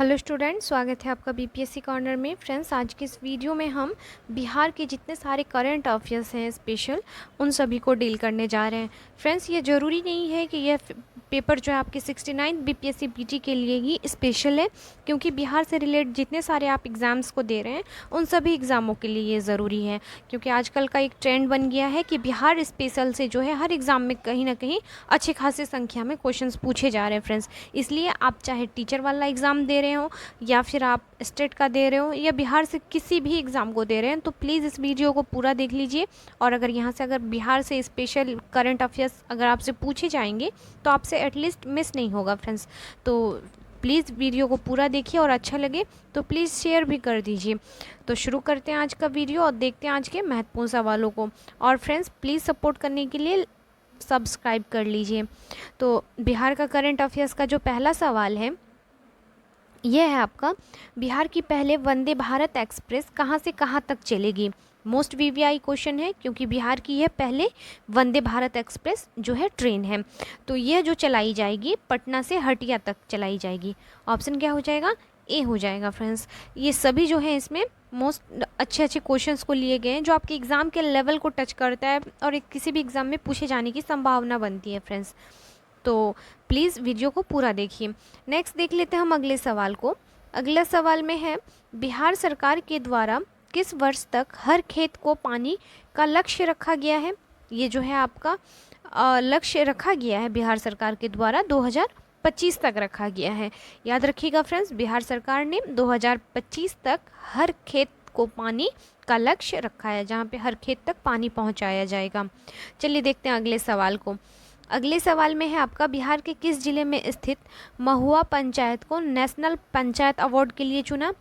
Hello student, स्वागत है आपका बीपीएससी कॉर्नर में। फ्रेंड्स, आज के इस वीडियो में हम बिहार के जितने सारे करंट अफेयर्स हैं स्पेशल, उन सभी को डील करने जा रहे हैं। फ्रेंड्स, ये ज़रूरी नहीं है कि यह पेपर जो है आपके 69 बीपीएससी पीटी के लिए ही स्पेशल है, क्योंकि बिहार से रिलेट जितने सारे आप एग्ज़ाम्स को दे रहे हैं उन सभी एग्ज़ामों के लिए ये ज़रूरी है। क्योंकि आजकल का एक ट्रेंड बन गया है कि बिहार स्पेशल से जो है हर एग्ज़ाम में कहीं ना कहीं अच्छी खासी संख्या में क्वेश्चंस पूछे जा रहे हैं। फ्रेंड्स, इसलिए आप चाहे टीचर वाला एग्ज़ाम दे रहे हो या फिर आप स्टेट का दे रहे हो या बिहार से किसी भी एग्ज़ाम को दे रहे हैं, तो प्लीज़ इस वीडियो को पूरा देख लीजिए। और अगर यहाँ से अगर बिहार से स्पेशल करंट अफेयर्स अगर आपसे पूछे जाएंगे तो आपसे एटलीस्ट मिस नहीं होगा। फ्रेंड्स, तो प्लीज़ वीडियो को पूरा देखिए और अच्छा लगे तो प्लीज़ शेयर भी कर दीजिए। तो शुरू करते हैं आज का वीडियो और देखते हैं आज के महत्वपूर्ण सवालों को। और फ्रेंड्स, प्लीज़ सपोर्ट करने के लिए सब्सक्राइब कर लीजिए। तो बिहार का करंट अफेयर्स का जो पहला सवाल है यह है आपका, बिहार की पहले वंदे भारत एक्सप्रेस कहाँ से कहाँ तक चलेगी। मोस्ट वीवीआई क्वेश्चन है, क्योंकि बिहार की यह पहले वंदे भारत एक्सप्रेस जो है ट्रेन है। तो यह जो चलाई जाएगी पटना से हटिया तक चलाई जाएगी। ऑप्शन क्या हो जाएगा? ए हो जाएगा। फ्रेंड्स, ये सभी जो है इसमें मोस्ट अच्छे अच्छे क्वेश्चंस को लिए गए हैं जो आपके एग्ज़ाम के लेवल को टच करता है और किसी भी एग्ज़ाम में पूछे जाने की संभावना बनती है। फ्रेंड्स, तो प्लीज़ वीडियो को पूरा देखिए। नेक्स्ट देख लेते हैं हम अगले सवाल को। अगला सवाल में है, बिहार सरकार के द्वारा किस वर्ष तक हर खेत को पानी का लक्ष्य रखा गया है। ये जो है आपका लक्ष्य रखा गया है बिहार सरकार के द्वारा 2025 तक रखा गया है। याद रखिएगा फ्रेंड्स, बिहार सरकार ने 2025 तक हर खेत को पानी का लक्ष्य रखा है, जहाँ पे हर खेत तक पानी पहुँचाया जाएगा। चलिए देखते हैं अगले सवाल को। अगले सवाल में है आपका, बिहार के किस जिले में स्थित महुआ पंचायत को नेशनल पंचायत अवार्ड के लिए चुना।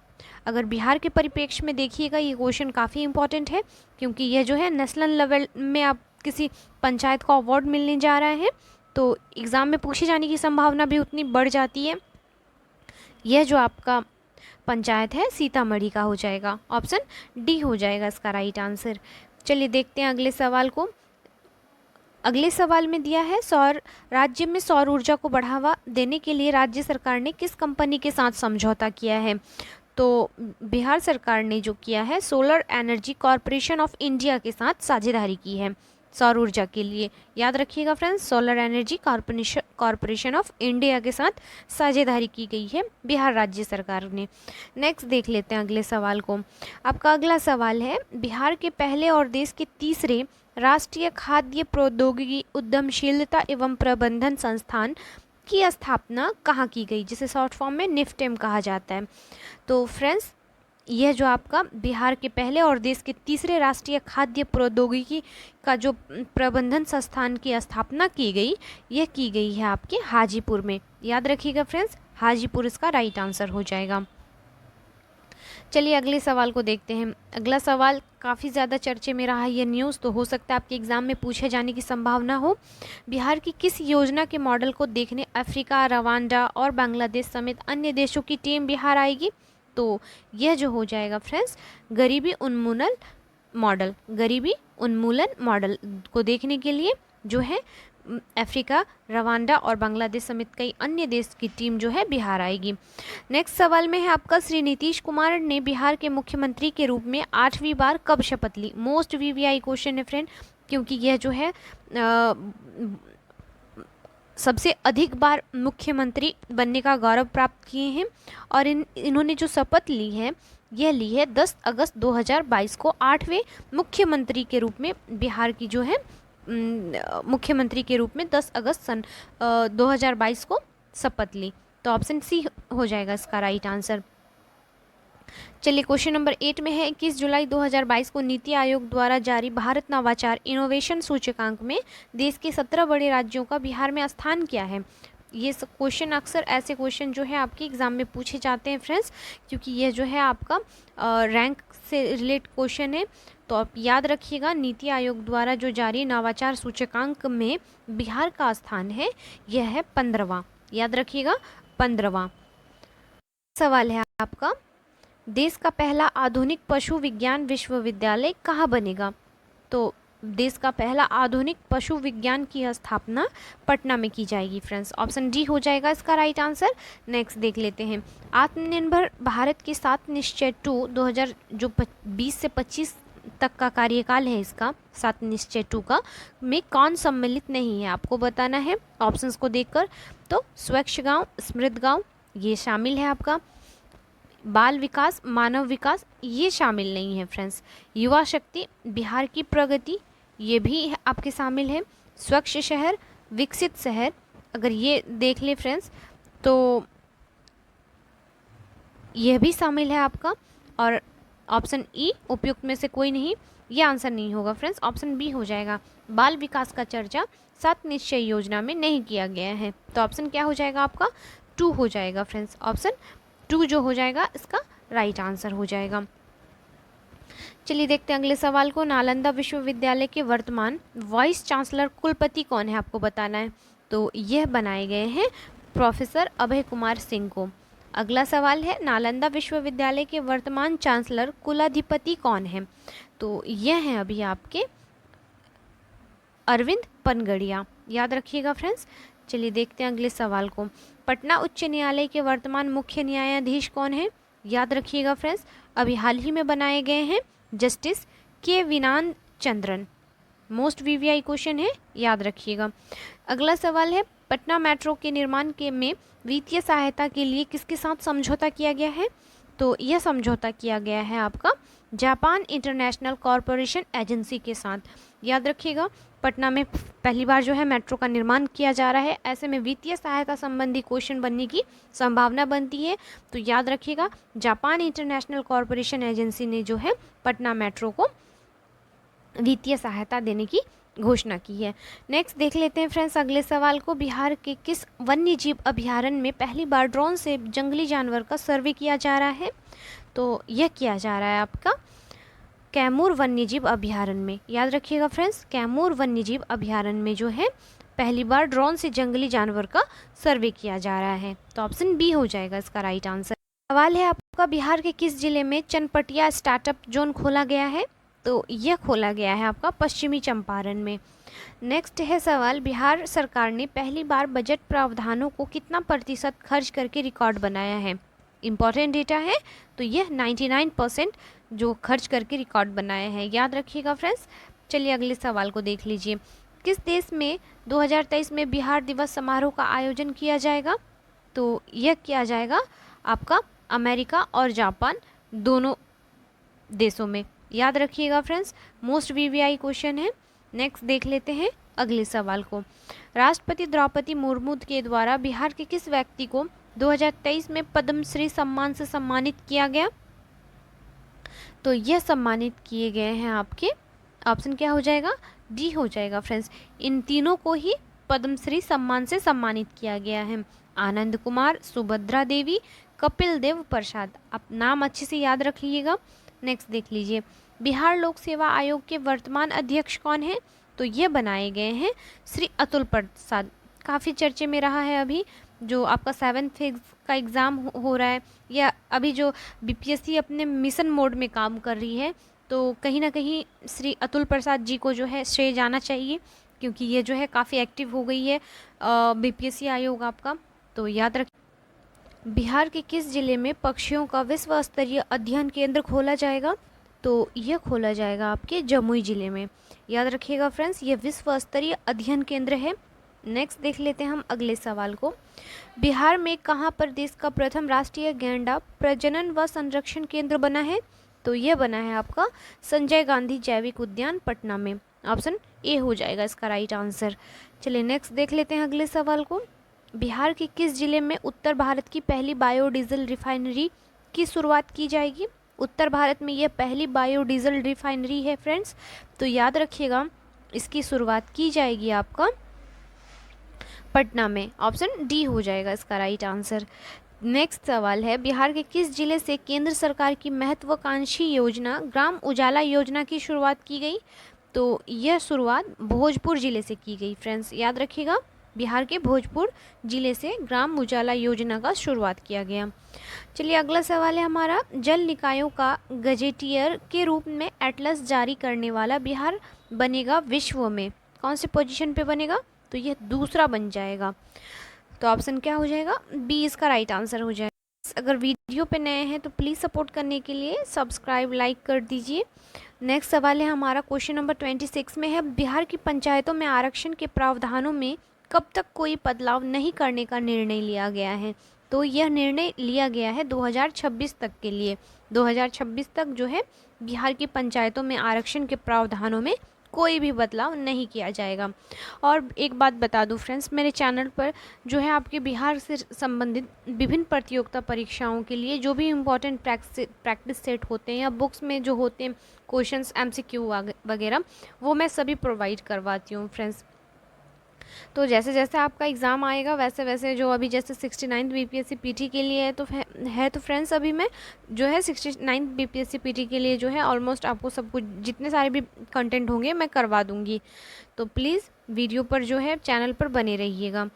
अगर बिहार के परिप्रेक्ष्य में देखिएगा, ये क्वेश्चन काफ़ी इंपॉर्टेंट है, क्योंकि यह जो है नेशनल लेवल में आप किसी पंचायत को अवार्ड मिलने जा रहा है, तो एग्ज़ाम में पूछे जाने की संभावना भी उतनी बढ़ जाती है। यह जो आपका पंचायत है सीतामढ़ी का हो जाएगा। ऑप्शन डी हो जाएगा इसका राइट आंसर। चलिए देखते हैं अगले सवाल को। अगले सवाल में दिया है, राज्य में सौर ऊर्जा को बढ़ावा देने के लिए राज्य सरकार ने किस कंपनी के साथ समझौता किया है। तो बिहार सरकार ने जो किया है, solar energy corporation of India के साथ साझेदारी की है सौर ऊर्जा के लिए। याद रखिएगा friends, solar energy corporation of India के साथ साझेदारी की गई है बिहार राज्य सरकार ने। नेक्स्ट देख लेते हैं अगले सवाल को। आपका अगला सवाल है, बिहार के पहले और देश के तीसरे राष्ट्रीय खाद्य प्रौद्योगिकी उद्यमशीलता एवं प्रबंधन संस्थान की स्थापना कहाँ की गई, जिसे शॉर्ट फॉर्म में निफ्टेम कहा जाता है। तो फ्रेंड्स, यह जो आपका बिहार के पहले और देश के तीसरे राष्ट्रीय खाद्य प्रौद्योगिकी का जो प्रबंधन संस्थान की स्थापना की गई, यह की गई है आपके हाजीपुर में। याद रखिएगा फ्रेंड्स, हाजीपुर इसका राइट आंसर हो जाएगा। चलिए अगले सवाल को देखते हैं। अगला सवाल काफ़ी ज़्यादा चर्चे में रहा ये न्यूज़, तो हो सकता है आपके एग्ज़ाम में पूछे जाने की संभावना हो। बिहार की किस योजना के मॉडल को देखने अफ्रीका, रवांडा और बांग्लादेश समेत अन्य देशों की टीम बिहार आएगी। तो यह जो हो जाएगा फ्रेंड्स, गरीबी उन्मूलन मॉडल। गरीबी उन्मूलन मॉडल को देखने के लिए जो है अफ्रीका, रवांडा और बांग्लादेश समेत कई अन्य देश की टीम जो है बिहार आएगी। नेक्स्ट सवाल में है आपका, श्री नीतीश कुमार ने बिहार के मुख्यमंत्री के रूप में 8वीं बार कब शपथ ली। मोस्ट वीवीआई क्वेश्चन है फ्रेंड, क्योंकि यह जो है सबसे अधिक बार मुख्यमंत्री बनने का गौरव प्राप्त किए हैं। और इन्होंने जो शपथ ली है, यह ली है 10 अगस्त 2022 को 8वें मुख्यमंत्री के रूप में। बिहार की जो है मुख्यमंत्री के रूप में 10 अगस्त सन 2022 को शपथ ली। तो ऑप्शन सी हो जाएगा इसका राइट आंसर। चलिए क्वेश्चन नंबर 8 में है, 21 जुलाई 2022 को नीति आयोग द्वारा जारी भारत नवाचार इनोवेशन सूचकांक में देश के 17 बड़े राज्यों का बिहार में स्थान क्या है। ये क्वेश्चन अक्सर ऐसे क्वेश्चन जो है आपके एग्ज़ाम में पूछे जाते हैं फ्रेंड्स, क्योंकि यह जो है आपका रैंक से रिलेट क्वेश्चन है। तो आप याद रखिएगा, नीति आयोग द्वारा जो जारी नवाचार सूचकांक में बिहार का स्थान है यह है 15वां। याद रखिएगा 15वां। सवाल है आपका, देश का पहला आधुनिक पशु विज्ञान विश्वविद्यालय कहाँ बनेगा। तो देश का पहला आधुनिक पशु विज्ञान की स्थापना पटना में की जाएगी फ्रेंड्स। ऑप्शन डी हो जाएगा इसका राइट आंसर। नेक्स्ट देख लेते हैं, आत्मनिर्भर भारत की 7 निश्चय 2 2000 जो 20 से 25 तक का कार्यकाल है इसका 7 निश्चय 2 का, में कौन सम्मिलित नहीं है, आपको बताना है ऑप्शंस को देखकर। तो स्वच्छ गांव, समृद्ध गांव ये शामिल है आपका, बाल विकास, मानव विकास ये शामिल नहीं है फ्रेंड्स, युवा शक्ति, बिहार की प्रगति ये भी आपके शामिल है, स्वच्छ शहर, विकसित शहर अगर ये देख ले फ्रेंड्स तो यह भी शामिल है आपका, और ऑप्शन ई उपयुक्त में से कोई नहीं, ये आंसर नहीं होगा फ्रेंड्स, ऑप्शन बी हो जाएगा। बाल विकास का चर्चा 7 निश्चय योजना में नहीं किया गया है, तो ऑप्शन क्या हो जाएगा आपका 2 हो जाएगा फ्रेंड्स, ऑप्शन 2 जो हो जाएगा इसका राइट आंसर हो जाएगा। चलिए देखते हैं अगले सवाल को, नालंदा विश्वविद्यालय के वर्तमान वाइस चांसलर कुलपति कौन है, आपको बताना है। तो यह बनाए गए हैं प्रोफेसर अभय कुमार सिंह को। अगला सवाल है, नालंदा विश्वविद्यालय के वर्तमान चांसलर कुलाधिपति कौन है, तो यह हैं अभी आपके अरविंद पनगड़िया, याद रखिएगा फ्रेंड्स। चलिए देखते हैं अगले सवाल को, पटना उच्च न्यायालय के वर्तमान मुख्य न्यायाधीश कौन है, याद रखिएगा फ्रेंड्स, अभी हाल ही में बनाए गए हैं जस्टिस के विनान चंद्रन। मोस्ट वीवीआई क्वेश्चन है, याद रखिएगा। अगला सवाल है, पटना मेट्रो के निर्माण के में वित्तीय सहायता के लिए किसके साथ समझौता किया गया है, तो यह समझौता किया गया है आपका जापान इंटरनेशनल कॉरपोरेशन एजेंसी के साथ, याद रखिएगा। पटना में पहली बार जो है मेट्रो का निर्माण किया जा रहा है, ऐसे में वित्तीय सहायता संबंधी क्वेश्चन बनने की संभावना बनती है, तो याद रखिएगा जापान इंटरनेशनल कॉरपोरेशन एजेंसी ने जो है पटना मेट्रो को वित्तीय सहायता देने की घोषणा की है। नेक्स्ट देख लेते हैं फ्रेंड्स अगले सवाल को, बिहार के किस वन्य जीव अभयारण्य में पहली बार ड्रोन से जंगली जानवर का सर्वे किया जा रहा है, तो यह किया जा रहा है आपका कैमूर वन्यजीव अभयारण्य में, याद रखिएगा फ्रेंड्स, कैमूर वन्यजीव अभयारण्य में जो है पहली बार ड्रोन से जंगली जानवर का सर्वे किया जा रहा है, तो ऑप्शन बी हो जाएगा इसका राइट आंसर। सवाल है आपका, बिहार के किस जिले में चनपटिया स्टार्टअप जोन खोला गया है, तो यह खोला गया है आपका पश्चिमी चंपारण में। नेक्स्ट है सवाल, बिहार सरकार ने पहली बार बजट प्रावधानों को कितना प्रतिशत खर्च करके रिकॉर्ड बनाया है, इंपॉर्टेंट डेटा है, तो यह 99% जो खर्च करके रिकॉर्ड बनाया है, याद रखिएगा फ्रेंड्स। चलिए अगले सवाल को देख लीजिए, किस देश में 2023 में बिहार दिवस समारोह का आयोजन किया जाएगा, तो यह किया जाएगा आपका अमेरिका और जापान दोनों देशों में, याद रखिएगा फ्रेंड्स, मोस्ट वीवीआई क्वेश्चन है। नेक्स्ट देख लेते हैं अगले सवाल को, राष्ट्रपति द्रौपदी मुर्मू के द्वारा बिहार के किस व्यक्ति को 2023 में पद्मश्री सम्मान से सम्मानित किया गया, तो यह सम्मानित किए गए हैं आपके, ऑप्शन क्या हो जाएगा डी हो जाएगा फ्रेंड्स, इन तीनों को ही पद्मश्री सम्मान से सम्मानित किया गया है, आनंद कुमार, सुभद्रा देवी, कपिल देव प्रसाद, आप नाम अच्छे से याद रख लीजिएगा। नेक्स्ट देख लीजिए, बिहार लोक सेवा आयोग के वर्तमान अध्यक्ष कौन है, तो ये बनाए गए हैं श्री अतुल प्रसाद, काफ़ी चर्चे में रहा है अभी जो आपका 7th फेज का एग्ज़ाम हो रहा है, या अभी जो बीपीएससी अपने मिशन मोड में काम कर रही है, तो कहीं ना कहीं श्री अतुल प्रसाद जी को जो है श्रेय जाना चाहिए, क्योंकि ये जो है काफ़ी एक्टिव हो गई है बीपीएससी आयोग आपका, तो याद रख। बिहार के किस जिले में पक्षियों का विश्व स्तरीय अध्ययन केंद्र खोला जाएगा, तो यह खोला जाएगा आपके जमुई जिले में, याद रखिएगा फ्रेंड्स, ये विश्व स्तरीय अध्ययन केंद्र है। नेक्स्ट देख लेते हैं हम अगले सवाल को, बिहार में कहाँ पर देश का प्रथम राष्ट्रीय गैंडा प्रजनन व संरक्षण केंद्र बना है, तो यह बना है आपका संजय गांधी जैविक उद्यान पटना में, ऑप्शन ए हो जाएगा इसका राइट आंसर। चलिए नेक्स्ट देख लेते हैं अगले सवाल को, बिहार के किस जिले में उत्तर भारत की पहली बायोडीजल रिफाइनरी की शुरुआत की जाएगी, उत्तर भारत में यह पहली बायोडीजल रिफाइनरी है फ्रेंड्स, तो याद रखिएगा इसकी शुरुआत की जाएगी आपका पटना में, ऑप्शन डी हो जाएगा इसका राइट आंसर। नेक्स्ट सवाल है, बिहार के किस जिले से केंद्र सरकार की महत्वाकांक्षी योजना ग्राम उजाला योजना की शुरुआत की गई, तो यह शुरुआत भोजपुर जिले से की गई फ्रेंड्स, याद रखिएगा बिहार के भोजपुर जिले से ग्राम उजाला योजना का शुरुआत किया गया। चलिए अगला सवाल है हमारा, जल निकायों का गजेटियर के रूप में एटलस जारी करने वाला बिहार बनेगा विश्व में कौन से पोजीशन पे बनेगा? तो यह दूसरा बन जाएगा। तो ऑप्शन क्या हो जाएगा? बी इसका राइट आंसर हो जाएगा। अगर वीडियो पे नए हैं तो प्लीज़ सपोर्ट करने के लिए सब्सक्राइब लाइक कर दीजिए। नेक्स्ट सवाल है हमारा, क्वेश्चन नंबर 26 में है, बिहार की पंचायतों में आरक्षण के प्रावधानों में कब तक कोई बदलाव नहीं करने का निर्णय लिया गया है? तो यह निर्णय लिया गया है 2026 तक के लिए। 2026 तक जो है बिहार की पंचायतों में आरक्षण के प्रावधानों में कोई भी बदलाव नहीं किया जाएगा। और एक बात बता दूं फ्रेंड्स, मेरे चैनल पर जो है आपके बिहार से संबंधित विभिन्न प्रतियोगिता परीक्षाओं के लिए जो भी इम्पोर्टेंट प्रैक्टिस सेट होते हैं या बुक्स में जो होते हैं क्वेश्चंस MCQ वगैरह, वो मैं सभी प्रोवाइड करवाती हूँ फ्रेंड्स। तो जैसे जैसे आपका एग्ज़ाम आएगा वैसे वैसे जो अभी जैसे 69 BPSC PT के लिए है तो फ्रेंड्स अभी मैं जो है 69 BPSC PT के लिए जो है ऑलमोस्ट आपको सब कुछ जितने सारे भी कंटेंट होंगे मैं करवा दूँगी। तो प्लीज़ वीडियो पर जो है चैनल पर बने रहिएगा।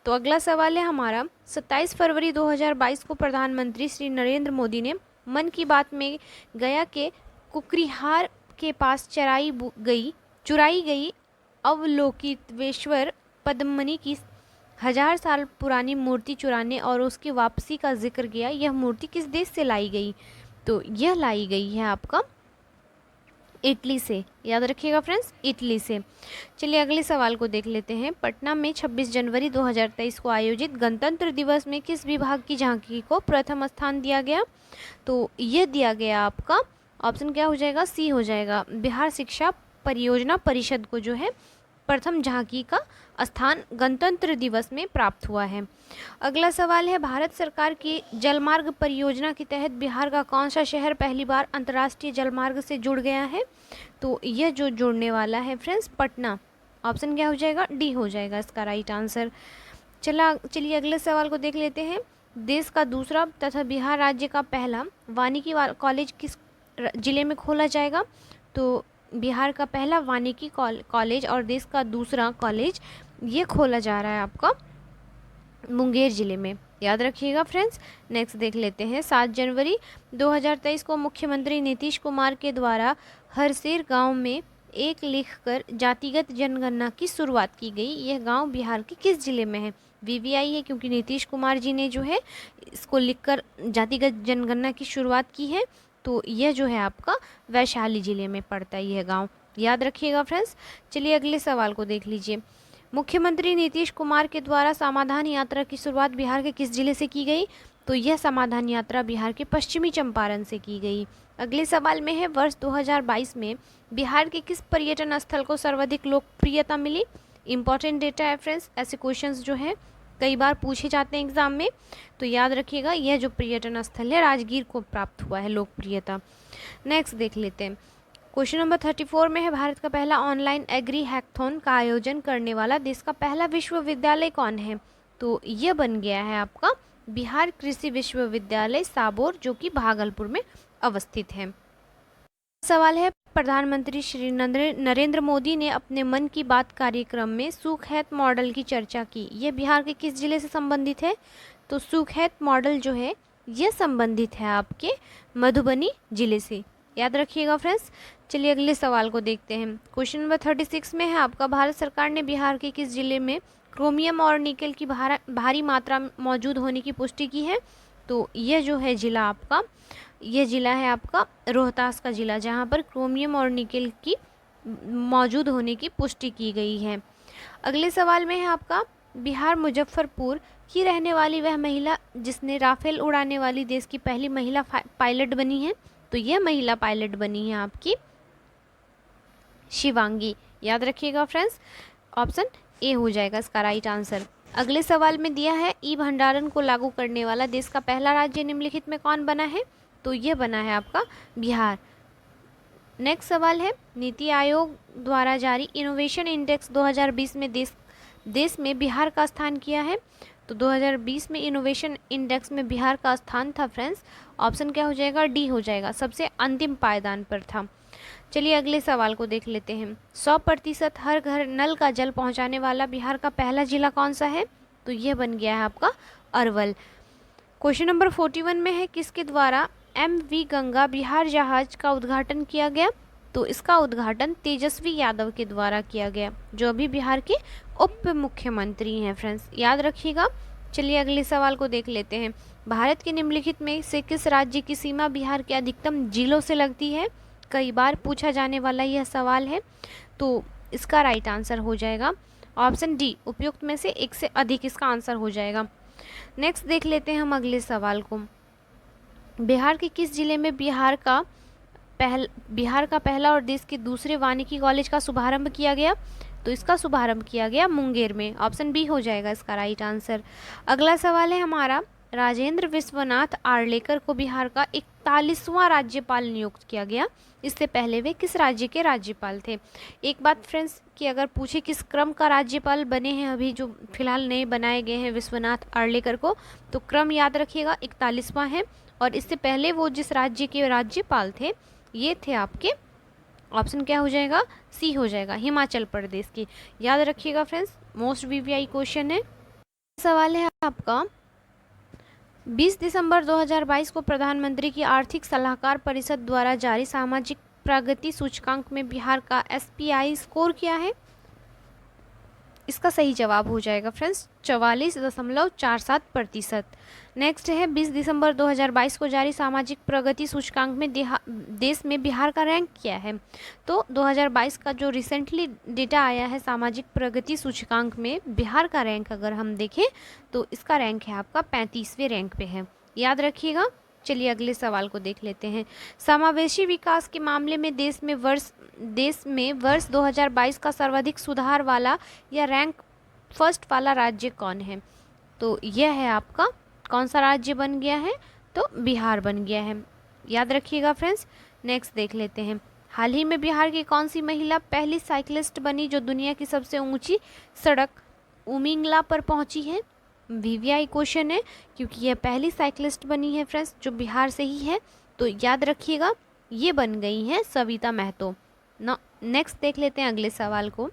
तो अगला सवाल है हमारा, 27 फरवरी 2022 को प्रधानमंत्री श्री नरेंद्र मोदी ने मन की बात में गया के कुकरीहार के पास चुराई गई अवलोकितेश्वर पद्ममणि की 1000 साल पुरानी मूर्ति चुराने और उसकी वापसी का जिक्र किया। यह मूर्ति किस देश से लाई गई? तो यह लाई गई है आपका इटली से। याद रखिएगा फ्रेंड्स, इटली से। चलिए अगले सवाल को देख लेते हैं। पटना में 26 जनवरी 2023 को आयोजित गणतंत्र दिवस में किस विभाग की झांकी को प्रथम स्थान दिया गया? तो यह दिया गया आपका ऑप्शन क्या हो जाएगा? सी हो जाएगा। बिहार शिक्षा परियोजना परिषद को जो है प्रथम झांकी का स्थान गणतंत्र दिवस में प्राप्त हुआ है। अगला सवाल है, भारत सरकार की जलमार्ग परियोजना के तहत बिहार का कौन सा शहर पहली बार अंतर्राष्ट्रीय जलमार्ग से जुड़ गया है? तो यह जो जुड़ने वाला है फ्रेंड्स पटना। ऑप्शन क्या हो जाएगा? डी हो जाएगा इसका राइट आंसर। चलिए अगले सवाल को देख लेते हैं। देश का दूसरा तथा बिहार राज्य का पहला वानिकी कॉलेज किस जिले में खोला जाएगा? तो बिहार का पहला वानिकी कॉलेज और देश का दूसरा कॉलेज ये खोला जा रहा है आपका मुंगेर जिले में। याद रखिएगा फ्रेंड्स। नेक्स्ट देख लेते हैं। 7 जनवरी 2023 को मुख्यमंत्री नीतीश कुमार के द्वारा हरसेर गांव में एक लिखकर जातिगत जनगणना की शुरुआत की गई। यह गांव बिहार के किस जिले में है? VVI है क्योंकि नीतीश कुमार जी ने जो है इसको लिखकर जातिगत जनगणना की शुरुआत की है। तो यह जो है आपका वैशाली जिले में पड़ता है यह गांव। याद रखिएगा फ्रेंड्स। चलिए अगले सवाल को देख लीजिए। मुख्यमंत्री नीतीश कुमार के द्वारा समाधान यात्रा की शुरुआत बिहार के किस जिले से की गई? तो यह समाधान यात्रा बिहार के पश्चिमी चंपारण से की गई। अगले सवाल में है, वर्ष 2022 में बिहार के किस पर्यटन स्थल को सर्वाधिक लोकप्रियता मिली? इंपॉर्टेंट डेटा है फ्रेंड्स, ऐसे क्वेश्चंस जो है कई बार पूछे जाते हैं एग्जाम में। तो याद रखिएगा यह जो पर्यटन स्थल है राजगीर को प्राप्त हुआ है लोकप्रियता। नेक्स्ट देख लेते हैं। क्वेश्चन नंबर 34 में है, भारत का पहला ऑनलाइन एग्री हैकथॉन का आयोजन करने वाला देश का पहला विश्वविद्यालय कौन है? तो यह बन गया है आपका बिहार कृषि विश्वविद्यालय साबौर, जो कि भागलपुर में अवस्थित है। सवाल है, प्रधानमंत्री श्री नरेंद्र मोदी ने अपने मन की बात कार्यक्रम में सुखैत मॉडल की चर्चा की। यह बिहार के किस जिले से संबंधित है? तो सुखैत मॉडल जो है यह संबंधित है आपके मधुबनी जिले से। याद रखिएगा फ्रेंड्स। चलिए अगले सवाल को देखते हैं। क्वेश्चन नंबर 36 में है आपका, भारत सरकार ने बिहार के किस जिले में क्रोमियम और निकेल की भारी मात्रा मौजूद होने की पुष्टि की है? तो यह जो है जिला आपका, यह जिला है आपका रोहतास का जिला, जहां पर क्रोमियम और निकेल की मौजूद होने की पुष्टि की गई है। अगले सवाल में है आपका, बिहार मुजफ्फरपुर की रहने वाली वह महिला जिसने राफेल उड़ाने वाली देश की पहली महिला पायलट बनी है। तो यह महिला पायलट बनी है आपकी शिवांगी। याद रखिएगा फ्रेंड्स, ऑप्शन ए हो जाएगा इसका राइट आंसर। अगले सवाल में दिया है, ई भंडारण को लागू करने वाला देश का पहला राज्य निम्नलिखित में कौन बना है? तो यह बना है आपका बिहार। नेक्स्ट सवाल है, नीति आयोग द्वारा जारी इनोवेशन इंडेक्स 2020 में देश में बिहार का स्थान किया है। तो 2020 में इनोवेशन इंडेक्स में बिहार का स्थान था फ्रेंड्स। ऑप्शन क्या हो जाएगा? डी हो जाएगा, सबसे अंतिम पायदान पर था। चलिए अगले सवाल को देख लेते हैं। 100% हर घर नल का जल पहुंचाने वाला बिहार का पहला जिला कौन सा है? तो यह बन गया है आपका अरवल। क्वेश्चन नंबर 41 में है, किसके द्वारा MV गंगा बिहार जहाज का उद्घाटन किया गया? तो इसका उद्घाटन तेजस्वी यादव के द्वारा किया गया, जो अभी बिहार के उप मुख्यमंत्री हैं फ्रेंड्स, याद रखिएगा। चलिए अगले सवाल को देख लेते हैं। भारत के निम्नलिखित में से किस राज्य की सीमा बिहार के अधिकतम जिलों से लगती है? कई बार पूछा जाने वाला यह सवाल है, तो इसका राइट आंसर हो जाएगा ऑप्शन डी, उपयुक्त में से एक से अधिक इसका आंसर हो जाएगा। नेक्स्ट देख लेते हैं हम अगले सवाल को। बिहार के किस जिले में बिहार का पहला और देश के दूसरे वानिकी कॉलेज का शुभारंभ किया गया? तो इसका शुभारंभ किया गया मुंगेर में, ऑप्शन बी हो जाएगा इसका राइट आंसर। अगला सवाल है हमारा, राजेंद्र विश्वनाथ आर्लेकर को बिहार का 41वां राज्यपाल नियुक्त किया गया। इससे पहले वे किस राज्य के राज्यपाल थे? एक बात फ्रेंड्स कि अगर पूछे किस क्रम का राज्यपाल बने हैं अभी जो फिलहाल नए बनाए गए हैं विश्वनाथ आर्लेकर को, तो क्रम याद रखिएगा 41वां है, और इससे पहले वो जिस राज्य के राज्यपाल थे ये थे आपके, ऑप्शन क्या हो जाएगा? सी हो जाएगा, हिमाचल प्रदेश की। याद रखिएगा फ्रेंड्स, मोस्ट VVI क्वेश्चन है। सवाल है आपका, 20 दिसंबर 2022 को प्रधानमंत्री की आर्थिक सलाहकार परिषद द्वारा जारी सामाजिक प्रगति सूचकांक में बिहार का SPI स्कोर क्या है? इसका सही जवाब हो जाएगा फ्रेंड्स 44.47%। नेक्स्ट है, 20 दिसंबर 2022 को जारी सामाजिक प्रगति सूचकांक में देश में बिहार का रैंक क्या है? तो 2022 का जो रिसेंटली डेटा आया है सामाजिक प्रगति सूचकांक में, बिहार का रैंक अगर हम देखें तो इसका रैंक है आपका 35वें रैंक पे है, याद रखिएगा। चलिए अगले सवाल को देख लेते हैं। समावेशी विकास के मामले में देश में वर्ष 2022 का सर्वाधिक सुधार वाला या रैंक फर्स्ट वाला राज्य कौन है? तो यह है आपका, कौन सा राज्य बन गया है? तो बिहार बन गया है, याद रखिएगा फ्रेंड्स। नेक्स्ट देख लेते हैं, हाल ही में बिहार की कौन सी महिला पहली साइकिलिस्ट बनी जो दुनिया की सबसे ऊंची सड़क उमिंगला पर पहुंची है? VVI क्वेश्चन है क्योंकि यह पहली साइकिलिस्ट बनी है फ्रेंड्स जो बिहार से ही है, तो याद रखिएगा ये बन गई हैं सविता महतो ना। नेक्स्ट देख लेते हैं अगले सवाल को।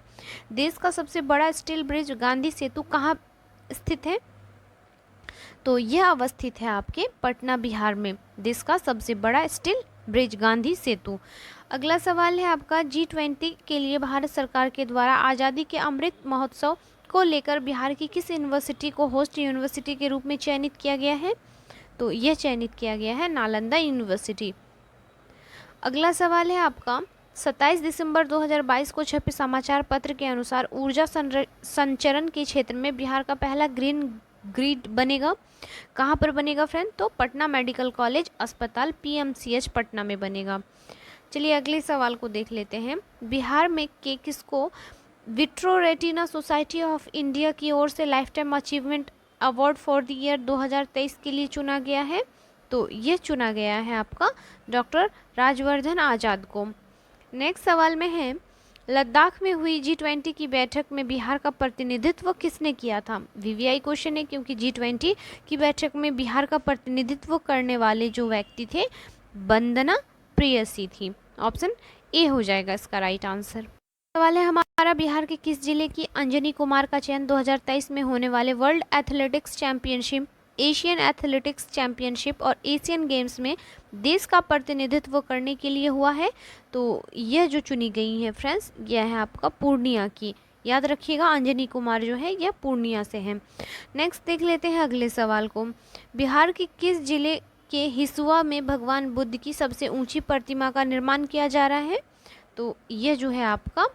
देश का सबसे बड़ा स्टील ब्रिज गांधी सेतु कहाँ स्थित है? तो यह अवस्थित है आपके पटना बिहार में, देश का सबसे बड़ा स्टील ब्रिज गांधी सेतु। अगला सवाल है आपका, G20 के लिए भारत सरकार के द्वारा आज़ादी के अमृत महोत्सव को लेकर बिहार की किस यूनिवर्सिटी को होस्ट यूनिवर्सिटी के रूप में चयनित किया गया है? तो यह चयनित किया गया है नालंदा यूनिवर्सिटी। अगला सवाल है आपका, 27 दिसंबर 2022 को छपे समाचार पत्र के अनुसार ऊर्जा संचरण के क्षेत्र में बिहार का पहला ग्रीन ग्रिड बनेगा। कहाँ पर बनेगा फ्रेंड? तो पटना मेडिकल कॉलेज अस्पताल PMCH पटना में बनेगा। चलिए अगले सवाल को देख लेते हैं। बिहार में किसको vitro retina society of India की ओर से life time achievement award for the year 2023 के लिए चुना गया है? तो ये चुना गया है आपका डॉक्टर राजवर्धन आज़ाद को। नेक्स्ट सवाल में है, लद्दाख में हुई G20 की बैठक में बिहार का प्रतिनिधित्व किसने किया था? VVI क्वेश्चन है क्योंकि G20 की बैठक में बिहार का प्रतिनिधित्व करने वाले जो व्यक्ति थे वंदना प्रेयसी थी, ऑप्शन ए हो जाएगा इसका राइट आंसर। सवाल है हमारा, बिहार के किस जिले की अंजनी कुमार का चयन 2023 में होने वाले world athletics championship, Asian athletics championship और एशियन गेम्स में देश का प्रतिनिधित्व करने के लिए हुआ है? तो यह जो चुनी गई है फ्रेंड्स यह है आपका पूर्णिया की, याद रखिएगा अंजनी कुमार जो है यह पूर्णिया से है। नेक्स्ट देख लेते हैं अगले सवाल को। बिहार के किस जिले के हिसुआ में भगवान बुद्ध की सबसे ऊंची प्रतिमा का निर्माण किया जा रहा है? तो यह जो है आपका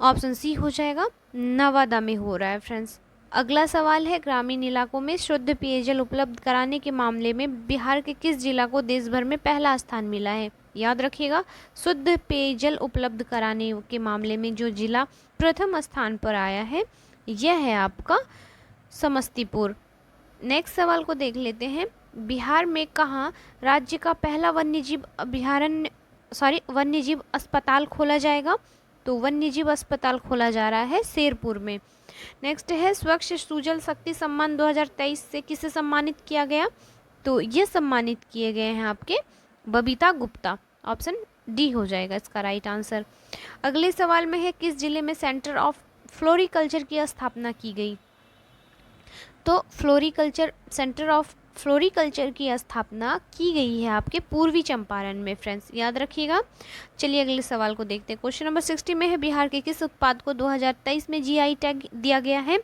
ऑप्शन सी हो जाएगा, नवादा में हो रहा है फ्रेंड्स। अगला सवाल है, ग्रामीण इलाकों में शुद्ध पेयजल उपलब्ध कराने के मामले में बिहार के किस जिला को देश भर में पहला स्थान मिला है? याद रखिएगा, शुद्ध पेयजल उपलब्ध कराने के मामले में जो जिला प्रथम स्थान पर आया है यह है आपका समस्तीपुर। नेक्स्ट सवाल को देख लेते हैं। बिहार में कहाँ राज्य का पहला वन्यजीव अस्पताल खोला जाएगा? तो वन्यजीव अस्पताल खोला जा रहा है शेरपुर में। नेक्स्ट है, स्वच्छ सुजल शक्ति सम्मान 2023 से किसे सम्मानित किया गया? तो ये सम्मानित किए गए हैं आपके बबीता गुप्ता, ऑप्शन डी हो जाएगा इसका राइट आंसर। अगले सवाल में है किस जिले में सेंटर ऑफ फ्लोरिकल्चर की स्थापना की गई। तो सेंटर ऑफ फ्लोरिकल्चर की स्थापना की गई है आपके पूर्वी चंपारण में फ्रेंड्स, याद रखिएगा। चलिए अगले सवाल को देखते हैं। क्वेश्चन नंबर 60 में है बिहार के किस उत्पाद को 2023 में जीआई टैग दिया गया है।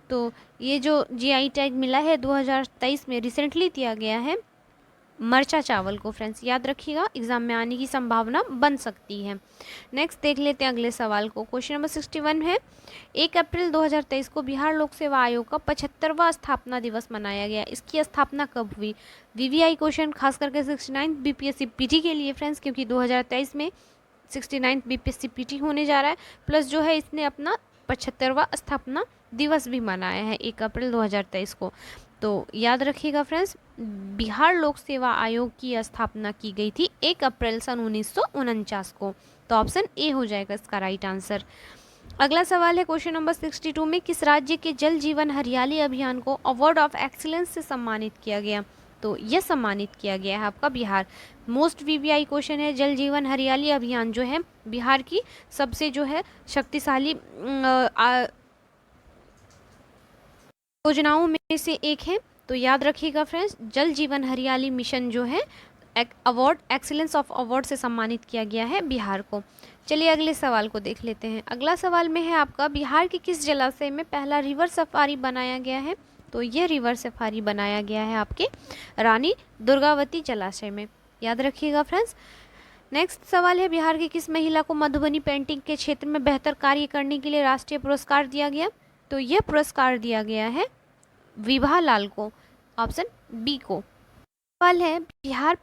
तो ये जो जीआई टैग मिला है 2023 में रिसेंटली दिया गया है मरचा चावल को फ्रेंड्स, याद रखिएगा, एग्जाम में आने की संभावना बन सकती है। नेक्स्ट देख लेते हैं अगले सवाल को। क्वेश्चन नंबर 61 है 1 अप्रैल 2023 को बिहार लोक सेवा आयोग का 75वां स्थापना दिवस मनाया गया। इसकी स्थापना कब हुई। वीवीआई क्वेश्चन खास करके 69 बीपीएससी पीटी के लिए फ्रेंड्स, क्योंकि 2023 में 69 बीपीएससी पीटी होने जा रहा है, प्लस जो है इसने अपना 75वां स्थापना दिवस भी मनाया है 1 अप्रैल 2023 को। तो याद रखिएगा फ्रेंड्स, बिहार लोक सेवा आयोग की स्थापना की गई थी 1 अप्रैल सन 1949 को। तो ऑप्शन ए हो जाएगा इसका राइट आंसर। अगला सवाल है क्वेश्चन नंबर 62 में किस राज्य के जल जीवन हरियाली अभियान को अवार्ड ऑफ एक्सीलेंस से सम्मानित किया गया। तो यह सम्मानित किया गया है आपका बिहार। मोस्ट वीवीआई क्वेश्चन है। जल जीवन हरियाली अभियान जो है बिहार की सबसे जो है शक्तिशाली योजनाओं में से एक है। तो याद रखिएगा फ्रेंड्स, जल जीवन हरियाली मिशन जो है अवार्ड एक्सीलेंस ऑफ अवार्ड से सम्मानित किया गया है बिहार को। चलिए अगले सवाल को देख लेते हैं। अगला सवाल में है आपका बिहार के किस जलाशय में पहला रिवर सफारी बनाया गया है। तो यह रिवर सफारी बनाया गया है आपके रानी दुर्गावती जलाशय में, याद रखिएगा फ्रेंड्स। नेक्स्ट सवाल है बिहार की किस महिला को मधुबनी पेंटिंग के क्षेत्र में बेहतर कार्य करने के लिए राष्ट्रीय पुरस्कार दिया गया। तो यह पुरस्कार दिया गया है विभा लाल को, ऑप्शन बी को। सवाल है बिहार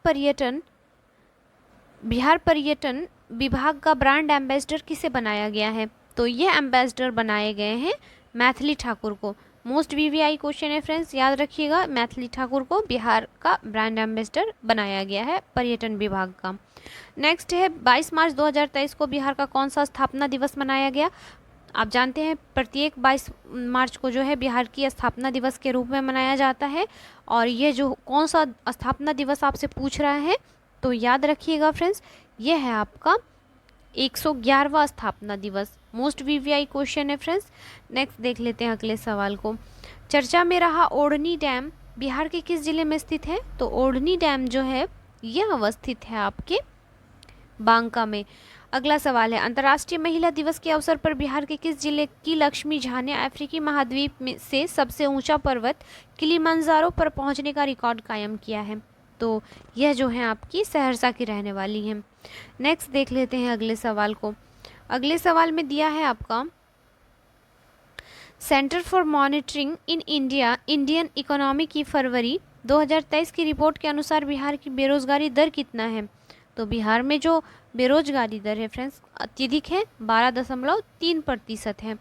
पर्यटन विभाग का ब्रांड एम्बेसडर किसे बनाया गया है। तो ये एम्बेसडर बनाए गए हैं मैथिली ठाकुर को। मोस्ट वीवीआई क्वेश्चन है फ्रेंड्स, याद रखिएगा, मैथिली ठाकुर को बिहार का ब्रांड एम्बेसडर बनाया गया है पर्यटन विभाग का। नेक्स्ट है 22 मार्च 2023 को बिहार का कौन सा स्थापना दिवस मनाया गया। आप जानते हैं प्रत्येक 22 मार्च को जो है बिहार की स्थापना दिवस के रूप में मनाया जाता है। और ये जो कौन सा स्थापना दिवस आपसे पूछ रहा है, तो याद रखिएगा फ्रेंड्स, ये है आपका 111वां स्थापना दिवस। मोस्ट वीवीआई क्वेश्चन है फ्रेंड्स। नेक्स्ट देख लेते हैं अगले सवाल को। चर्चा में रहा ओढ़नी डैम बिहार के किस जिले में स्थित है। तो ओढ़नी डैम जो है यह अवस्थित है आपके बांका में। अगला सवाल है अंतर्राष्ट्रीय महिला दिवस के अवसर पर बिहार के किस जिले की लक्ष्मी झा ने अफ्रीकी महाद्वीप में से सबसे ऊंचा पर्वत किलिमंजारो पर पहुंचने का रिकॉर्ड कायम किया है। तो यह जो है आपकी सहरसा की रहने वाली है। नेक्स्ट देख लेते हैं अगले सवाल को। अगले सवाल में दिया है आपका centre for monitoring in India Indian economy की फरवरी 2023 की रिपोर्ट के अनुसार बिहार की बेरोजगारी दर कितना है। तो बिहार में जो बेरोजगारी दर है फ्रेंड्स अत्यधिक है, 12.3% है।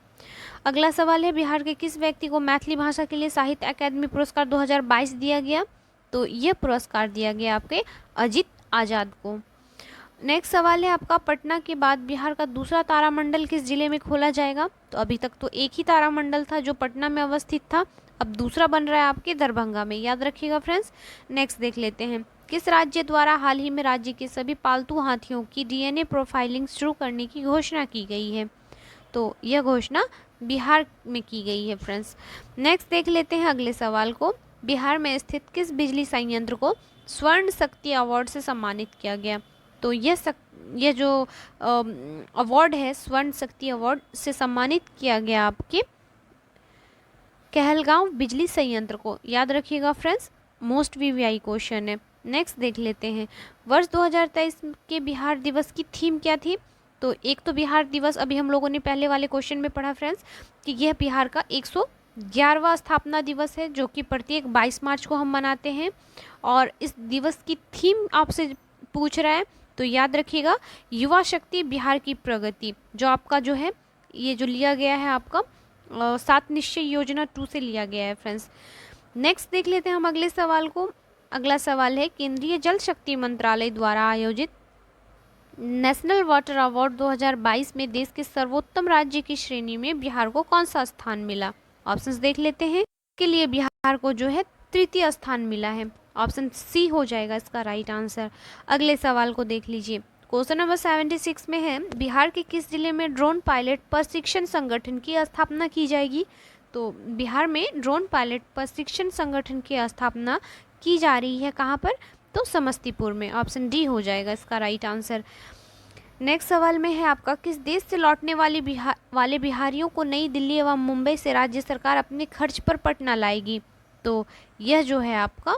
अगला सवाल है बिहार के किस व्यक्ति को मैथिली भाषा के लिए साहित्य अकादमी पुरस्कार 2022 दिया गया। तो यह पुरस्कार दिया गया आपके अजित आजाद को। नेक्स्ट सवाल है आपका पटना के बाद बिहार का दूसरा तारामंडल किस जिले में खोला जाएगा। तो अभी तक तो एक ही तारामंडल था जो पटना में अवस्थित था, अब दूसरा बन रहा है आपके दरभंगा में, याद रखिएगा फ्रेंड्स। नेक्स्ट देख लेते हैं किस राज्य द्वारा हाल ही में राज्य के सभी पालतू हाथियों की डीएनए प्रोफाइलिंग शुरू करने की घोषणा की गई है। तो यह घोषणा बिहार में की गई है फ्रेंड्स। नेक्स्ट देख लेते हैं अगले सवाल को। बिहार में स्थित किस बिजली संयंत्र को स्वर्ण शक्ति अवार्ड से सम्मानित किया गया। तो यह जो अवार्ड है स्वर्ण शक्ति अवार्ड से सम्मानित किया गया आपके कहलगांव बिजली संयंत्र को, याद रखिएगा फ्रेंड्स। मोस्ट वीवीआई क्वेश्चन है। नेक्स्ट देख लेते हैं वर्ष 2023 के बिहार दिवस की थीम क्या थी। तो एक तो बिहार दिवस अभी हम लोगों ने पहले वाले क्वेश्चन में पढ़ा फ्रेंड्स कि यह बिहार का 111वां स्थापना दिवस है जो कि प्रत्येक 22 मार्च को हम मनाते हैं। और इस दिवस की थीम आपसे पूछ रहा है तो याद रखिएगा युवा शक्ति बिहार की प्रगति, जो आपका जो है ये जो लिया गया है आपका 7 निश्चय योजना 2 से लिया गया है फ्रेंड्स। नेक्स्ट देख लेते हैं हम अगले सवाल को। अगला सवाल है केंद्रीय जल शक्ति मंत्रालय द्वारा आयोजित नेशनल वाटर अवार्ड 2022 में देश के सर्वोत्तम राज्य की श्रेणी में बिहार को कौन सा स्थान मिला। ऑप्शंस देख लेते हैं। के लिए बिहार को जो है 3य स्थान मिला है, ऑप्शन सी हो जाएगा इसका राइट आंसर। अगले सवाल को देख लीजिए। क्वेश्चन नंबर 76 में है, बिहार के किस जिले में ड्रोन पायलट प्रशिक्षण संगठन की स्थापना की जाएगी? तो बिहार में ड्रोन पायलट प्रशिक्षण संगठन की स्थापना की जा रही है कहाँ पर? तो समस्तीपुर में। ऑप्शन डी हो जाएगा इसका राइट आंसर। नेक्स्ट सवाल में है आपका, किस देश से लौटने वाले बिहारियों को नई दिल्ली एवं मुंबई से राज्य सरकार अपने खर्च पर पटना लाएगी? तो यह जो है आपका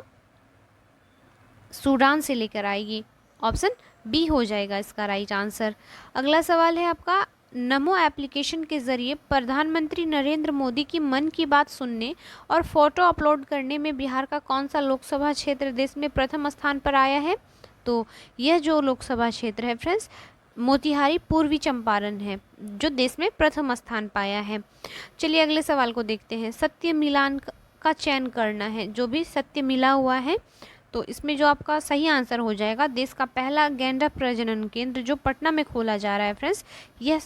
सूडान से लेकर आएगी। ऑप्शन बी हो जाएगा इसका राइट आंसर। अगला सवाल है आपका, नमो एप्लीकेशन के जरिए प्रधानमंत्री नरेंद्र मोदी की मन की बात सुनने और फोटो अपलोड करने में बिहार का कौन सा लोकसभा क्षेत्र देश में प्रथम स्थान पर आया है? तो यह जो लोकसभा क्षेत्र है फ्रेंड्स, मोतिहारी पूर्वी चंपारण है, जो देश में प्रथम स्थान पाया है। चलिए अगले सवाल को देखते हैं। सत्य मिलान का चयन करना है, जो भी सत्य मिला हुआ है, तो इसमें जो आपका सही आंसर हो जाएगा, देश का पहला गैंडा प्रजनन केंद्र जो पटना में खोला जा रहा है फ्रेंड्स, यह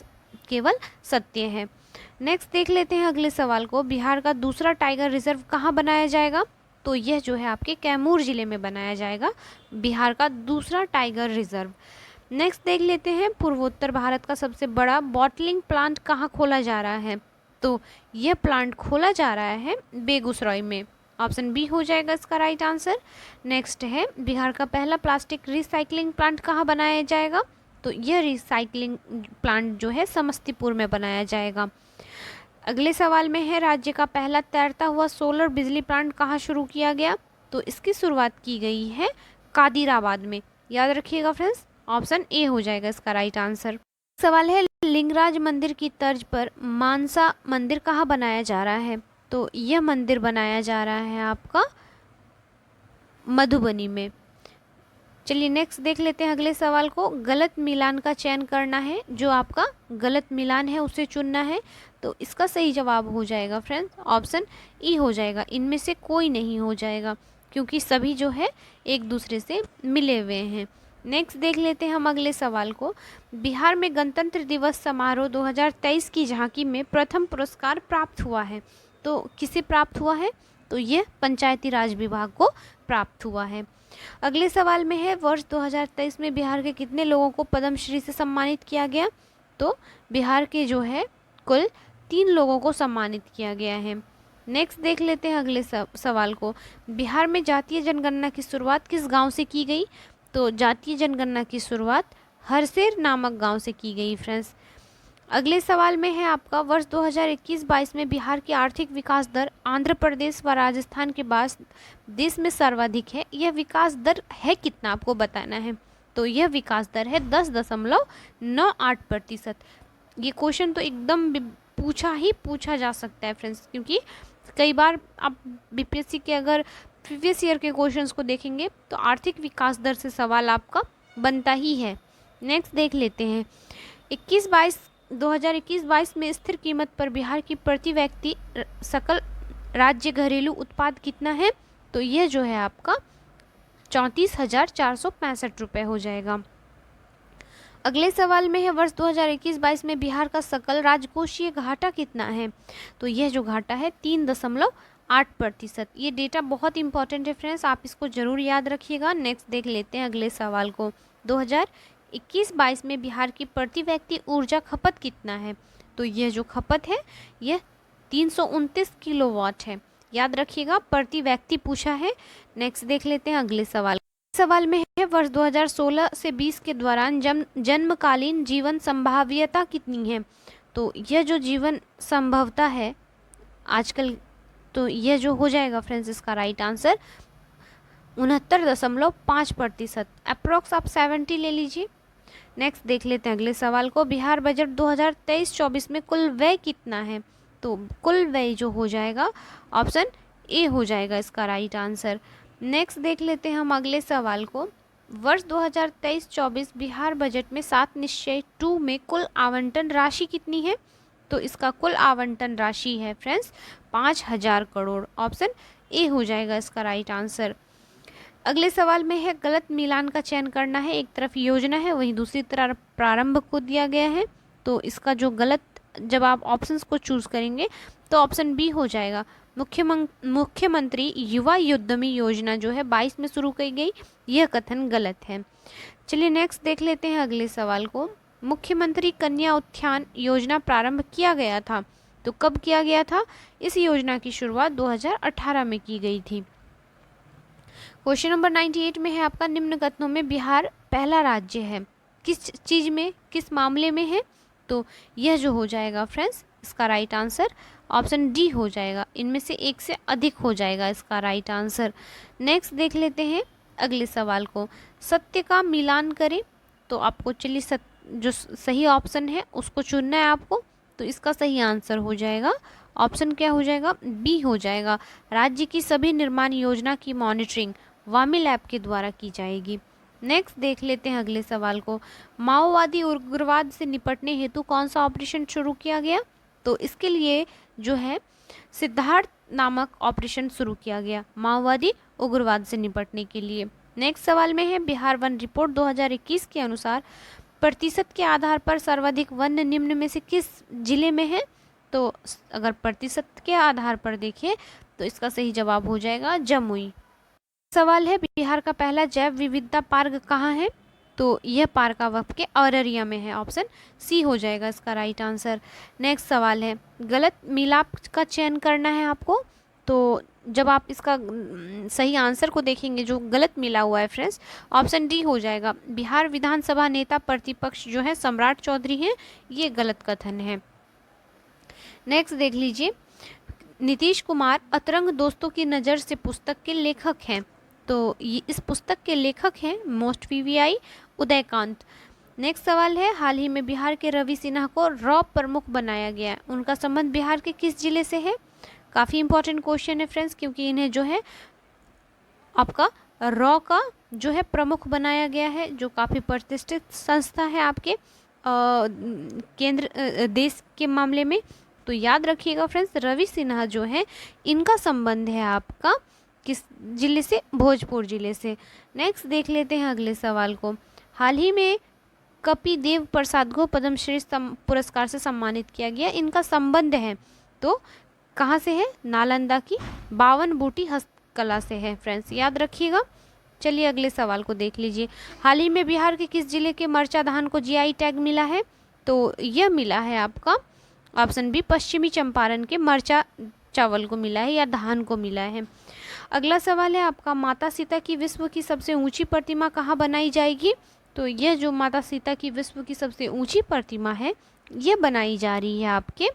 केवल सत्य है। नेक्स्ट देख लेते हैं अगले सवाल को, बिहार का दूसरा टाइगर रिजर्व कहाँ बनाया जाएगा? तो यह जो है आपके कैमूर जिले में बनाया जाएगा, बिहार का दूसरा टाइगर रिजर्व। नेक्स्ट देख लेते हैं, पूर्वोत्तर भारत का सबसे बड़ा बॉटलिंग प्लांट कहाँ खोला जा रहा है? तो यह प्लांट खोला जा रहा है बेगूसराय में। ऑप्शन बी हो जाएगा इसका राइट आंसर। नेक्स्ट है, बिहार का पहला प्लास्टिक रिसाइकलिंग प्लांट कहाँ बनाया जाएगा? तो यह रिसाइकलिंग प्लांट जो है समस्तीपुर में बनाया जाएगा। अगले सवाल में है, राज्य का पहला तैरता हुआ सोलर बिजली प्लांट कहाँ शुरू किया गया? तो इसकी शुरुआत की गई है कादिराबाद में। याद रखिएगा फ्रेंड्स, ऑप्शन ए हो जाएगा इसका राइट आंसर। सवाल है, लिंगराज मंदिर की तर्ज पर मानसा मंदिर कहाँ बनाया जा रहा है? तो यह मंदिर बनाया जा रहा है आपका मधुबनी में। चलिए नेक्स्ट देख लेते हैं अगले सवाल को, गलत मिलान का चयन करना है, जो आपका गलत मिलान है उसे चुनना है। तो इसका सही जवाब हो जाएगा फ्रेंड्स, ऑप्शन ई हो जाएगा, इनमें से कोई नहीं हो जाएगा, क्योंकि सभी जो है एक दूसरे से मिले हुए हैं। नेक्स्ट देख लेते हैं हम अगले सवाल को, बिहार में गणतंत्र दिवस समारोह 2023 की झांकी में प्रथम पुरस्कार प्राप्त हुआ है, तो किसे प्राप्त हुआ है? तो यह पंचायती राज विभाग को प्राप्त हुआ है। अगले सवाल में है, वर्ष 2023 में बिहार के कितने लोगों को पद्मश्री से सम्मानित किया गया? तो बिहार के जो है कुल 3 लोगों को सम्मानित किया गया है। नेक्स्ट देख लेते हैं अगले सवाल को, बिहार में जातीय जनगणना की शुरुआत किस गांव से की गई? तो जातीय जनगणना की शुरुआत हरसेर नामक गांव से की गई फ्रेंड्स। अगले सवाल में है आपका, वर्ष 2021-22 में बिहार की आर्थिक विकास दर आंध्र प्रदेश व राजस्थान के बाद देश में सर्वाधिक है, यह विकास दर है कितना आपको बताना है? तो यह विकास दर है 10.98%। ये क्वेश्चन तो एकदम पूछा जा सकता है फ्रेंड्स, क्योंकि कई बार आप बीपीएससी के अगर प्रीवियस ईयर के क्वेश्चंस को देखेंगे तो आर्थिक विकास दर से सवाल आपका बनता ही है। नेक्स्ट देख लेते हैं, 2021-22 में स्थिर कीमत पर बिहार की प्रति व्यक्ति सकल राज्य घरेलू उत्पाद कितना है? तो यह जो है आपका 34,465 रुपये हो जाएगा। अगले सवाल में है, वर्ष 2021-22 में बिहार का सकल राजकोषीय घाटा कितना है? तो यह जो घाटा है 3.8%। ये डेटा बहुत इंपॉर्टेंट है फ्रेंड्स, आप इसको जरूर याद रखिएगा। नेक्स्ट देख लेते हैं अगले सवाल को, 2021-22 में बिहार की प्रति व्यक्ति ऊर्जा खपत कितना है? तो यह जो खपत है यह 329 किलोवाट है। याद रखिएगा, प्रति व्यक्ति पूछा है। नेक्स्ट देख लेते हैं अगले सवाल में है, वर्ष 2016 से 20 के दौरान जन्मकालीन जीवन संभाव्यता कितनी है? तो यह जो जीवन संभवता है आजकल, तो यह जो हो जाएगा फ्रेंड्स इसका राइट आंसर 69.5%। अप्रोक्स आप 70 ले लीजिए। नेक्स्ट देख लेते हैं अगले सवाल को, बिहार बजट 2023-24 में कुल व्यय कितना है? तो कुल व्यय जो हो जाएगा ऑप्शन ए हो जाएगा इसका राइट आंसर। नेक्स्ट देख लेते हैं हम अगले सवाल को, वर्ष 2023-24 बिहार बजट में 7 निश्चय 2 में कुल आवंटन राशि कितनी है? तो इसका कुल आवंटन राशि है फ्रेंड्स 5,000 करोड़। ऑप्शन ए हो जाएगा इसका राइट आंसर। अगले सवाल में है, गलत मिलान का चयन करना है, एक तरफ योजना है वहीं दूसरी तरफ प्रारंभ को दिया गया है। तो इसका जो गलत, जब आप ऑप्शंस को चूज़ करेंगे तो ऑप्शन बी हो जाएगा, मुख्यमंत्री युवा उद्यमी योजना जो है 22 में शुरू की गई, यह कथन गलत है। चलिए नेक्स्ट देख लेते हैं अगले सवाल को। मुख्यमंत्री कन्या उत्थान योजना प्रारंभ किया गया था, तो कब किया गया था? इस योजना की शुरुआत 2018 में की गई थी। क्वेश्चन नंबर 98 में है आपका, निम्न कथनों में बिहार पहला राज्य है, किस चीज में, किस मामले में है? तो यह जो हो जाएगा फ्रेंड्स, इसका राइट आंसर ऑप्शन डी हो जाएगा। इनमें से एक से अधिक हो जाएगा इसका राइट आंसर। नेक्स्ट देख लेते हैं अगले सवाल को। सत्य का मिलान करें, तो आपको चलिए जो सही ऑप्शन है उसको चुनना है आपको। तो इसका सही आंसर हो जाएगा ऑप्शन क्या हो जाएगा? बी हो जाएगा। राज्य की सभी निर्माण योजना की मॉनिटरिंग वामिल ऐप के द्वारा की जाएगी। नेक्स्ट देख लेते हैं अगले सवाल को। माओवादी उग्रवाद से निपटने हेतु कौन सा ऑपरेशन शुरू किया गया? तो इसके लिए जो है सिद्धार्थ नामक ऑपरेशन शुरू किया गया माओवादी उग्रवाद से निपटने के लिए। नेक्स्ट सवाल में है, बिहार वन रिपोर्ट 2021 के अनुसार प्रतिशत के आधार पर सर्वाधिक वन निम्न में से किस जिले में है? तो अगर प्रतिशत के आधार पर देखें तो इसका सही जवाब हो जाएगा जमुई। सवाल है, बिहार का पहला जैव विविधता पार्क कहाँ है? तो यह पार्क वक्त के औरैया में है, ऑप्शन सी हो जाएगा इसका राइट आंसर। नेक्स्ट सवाल है, गलत मिलाप का चयन करना है आपको। तो जब आप इसका सही आंसर को देखेंगे जो गलत मिला हुआ है फ्रेंड्स, ऑप्शन डी हो जाएगा। बिहार विधानसभा नेता प्रतिपक्ष जो है सम्राट चौधरी हैं, ये गलत कथन है। नेक्स्ट देख लीजिए, नीतीश कुमार अतरंग दोस्तों की नज़र से पुस्तक के लेखक हैं, तो ये इस पुस्तक के लेखक हैं मोस्ट पीवीआई उदयकांत। नेक्स्ट सवाल है, हाल ही में बिहार के रवि सिन्हा को रॉ प्रमुख बनाया गया, उनका संबंध बिहार के किस जिले से है? काफ़ी इंपॉर्टेंट क्वेश्चन है फ्रेंड्स, क्योंकि इन्हें जो है आपका रॉ का जो है प्रमुख बनाया गया है, जो काफ़ी प्रतिष्ठित संस्था है आपके केंद्र देश के मामले में। तो याद रखिएगा फ्रेंड्स, रवि सिन्हा जो है इनका संबंध है आपका किस जिले से? भोजपुर जिले से। नेक्स्ट देख लेते हैं अगले सवाल को। हाल ही में कपिदेव प्रसाद को पद्मश्री पुरस्कार से सम्मानित किया गया, इनका संबंध है तो कहाँ से है? नालंदा की 52 बूटी हस्तकला से है फ्रेंड्स, याद रखिएगा। चलिए अगले सवाल को देख लीजिए। हाल ही में बिहार के किस जिले के मरचा धान को जीआई टैग मिला है? तो यह मिला है आपका ऑप्शन बी, पश्चिमी चंपारण के मरचा चावल को मिला है या धान को मिला है। अगला सवाल है आपका, माता सीता की विश्व की सबसे ऊंची प्रतिमा कहाँ बनाई जाएगी? तो यह जो माता सीता की विश्व की सबसे ऊंची प्रतिमा है यह बनाई जा रही है आपके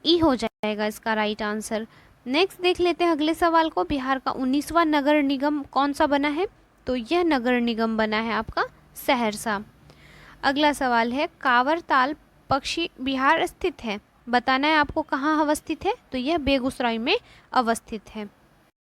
ई हो जाएगा इसका राइट आंसर। नेक्स्ट देख लेते हैं अगले सवाल को। बिहार का 19वां नगर निगम कौन सा बना है? तो यह नगर निगम बना है आपका सहरसा। अगला सवाल है, कांवरताल पक्षी बिहार स्थित है, बताना है आपको कहाँ अवस्थित है? तो यह बेगूसराय में अवस्थित है।